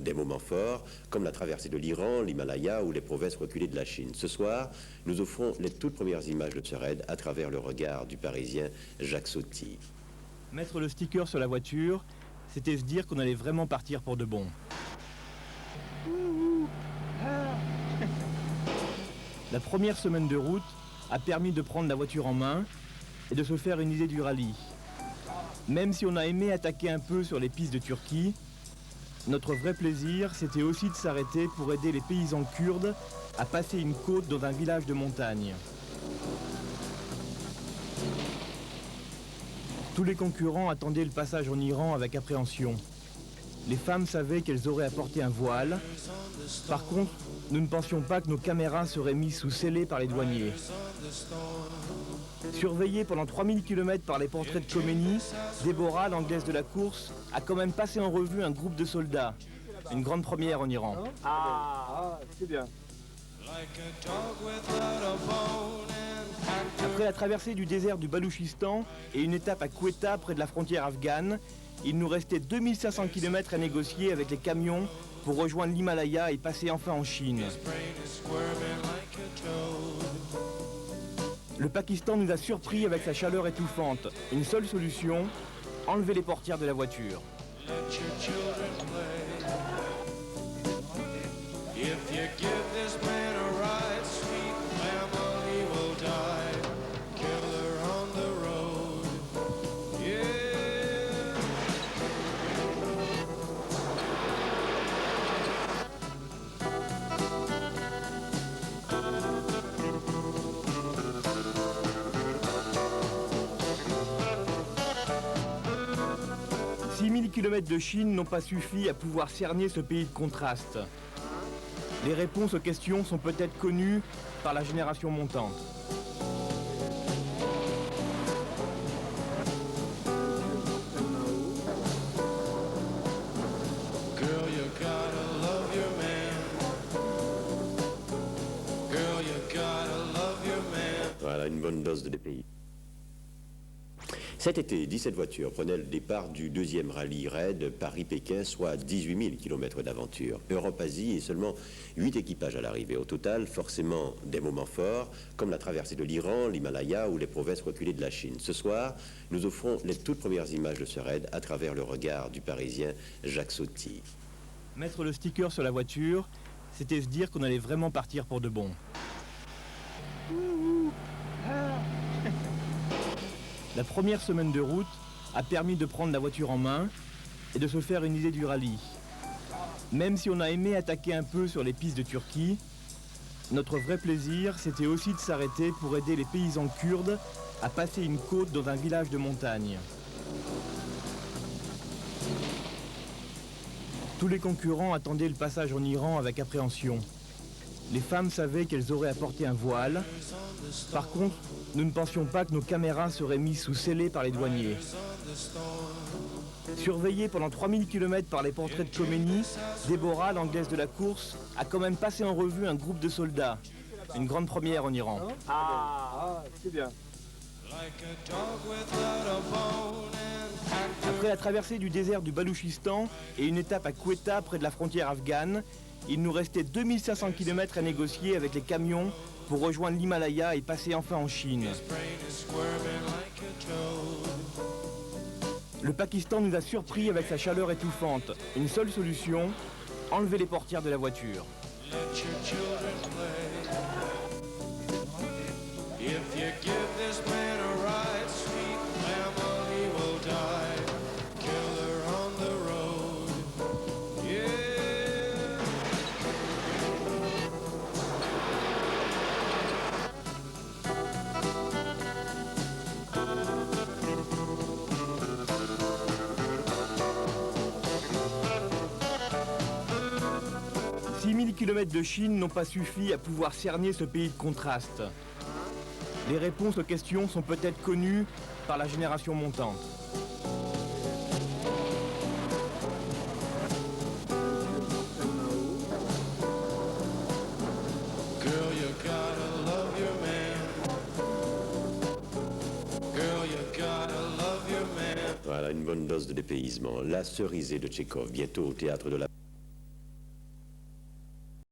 des moments forts, comme la traversée de l'Iran, l'Himalaya ou les provinces reculées de la Chine. Ce soir, nous offrons les toutes premières images de ce raid à travers le regard du Parisien Jacques Sauty. Mettre le sticker sur la voiture, c'était se dire qu'on allait vraiment partir pour de bon. La première semaine de route a permis de prendre la voiture en main et de se faire une idée du rallye. Même si on a aimé attaquer un peu sur les pistes de Turquie, notre vrai plaisir, c'était aussi de s'arrêter pour aider les paysans kurdes à passer une côte dans un village de montagne. Tous les concurrents attendaient le passage en Iran avec appréhension. Les femmes savaient qu'elles auraient à porter un voile. Par contre, nous ne pensions pas que nos caméras seraient mises sous scellés par les douaniers. Surveillée pendant 3000 km par les portraits de Khomeini, Déborah, l'anglaise de la course, a quand même passé en revue un groupe de soldats. Une grande première en Iran. C'est bien. Après la traversée du désert du Baloutchistan et une étape à Quetta près de la frontière afghane, il nous restait 2500 km à négocier avec les camions pour rejoindre l'Himalaya et passer enfin en Chine. Le Pakistan nous a surpris avec sa chaleur étouffante. Une seule solution, enlever les portières de la voiture. « 6000 km de Chine n'ont pas suffi à pouvoir cerner ce pays de contraste. Les réponses aux questions sont peut-être connues par la génération montante. Voilà, une bonne dose de DPI. Cet été, 17 voitures prenaient le départ du deuxième rallye raid Paris-Pékin, soit 18 000 km d'aventure. Europe-Asie et seulement 8 équipages à l'arrivée. Au total, forcément des moments forts, comme la traversée de l'Iran, l'Himalaya ou les provinces reculées de la Chine. Ce soir, nous offrons les toutes premières images de ce raid à travers le regard du Parisien Jacques Sauty. Mettre le sticker sur la voiture, c'était se dire qu'on allait vraiment partir pour de bon. La première semaine de route a permis de prendre la voiture en main et de se faire une idée du rallye. Même si on a aimé attaquer un peu sur les pistes de Turquie, notre vrai plaisir, c'était aussi de s'arrêter pour aider les paysans kurdes à passer une côte dans un village de montagne. Tous les concurrents attendaient le passage en Iran avec appréhension. Les femmes savaient qu'elles auraient à porter un voile. Par contre, nous ne pensions pas que nos caméras seraient mises sous scellés par les douaniers. Surveillée pendant 3000 km par les portraits de Khomeini, Déborah, l'anglaise de la course, a quand même passé en revue un groupe de soldats. Une grande première en Iran. C'est bien. Après la traversée du désert du Baloutchistan et une étape à Quetta près de la frontière afghane, il nous restait 2500 km à négocier avec les camions pour rejoindre l'Himalaya et passer enfin en Chine. Le Pakistan nous a surpris avec sa chaleur étouffante. Une seule solution, enlever les portières de la voiture. « 6000 km de Chine n'ont pas suffi à pouvoir cerner ce pays de contraste. Les réponses aux questions sont peut-être connues par la génération montante. Voilà, une bonne dose de dépaysement. La cerisée de Tchekhov, bientôt au théâtre de la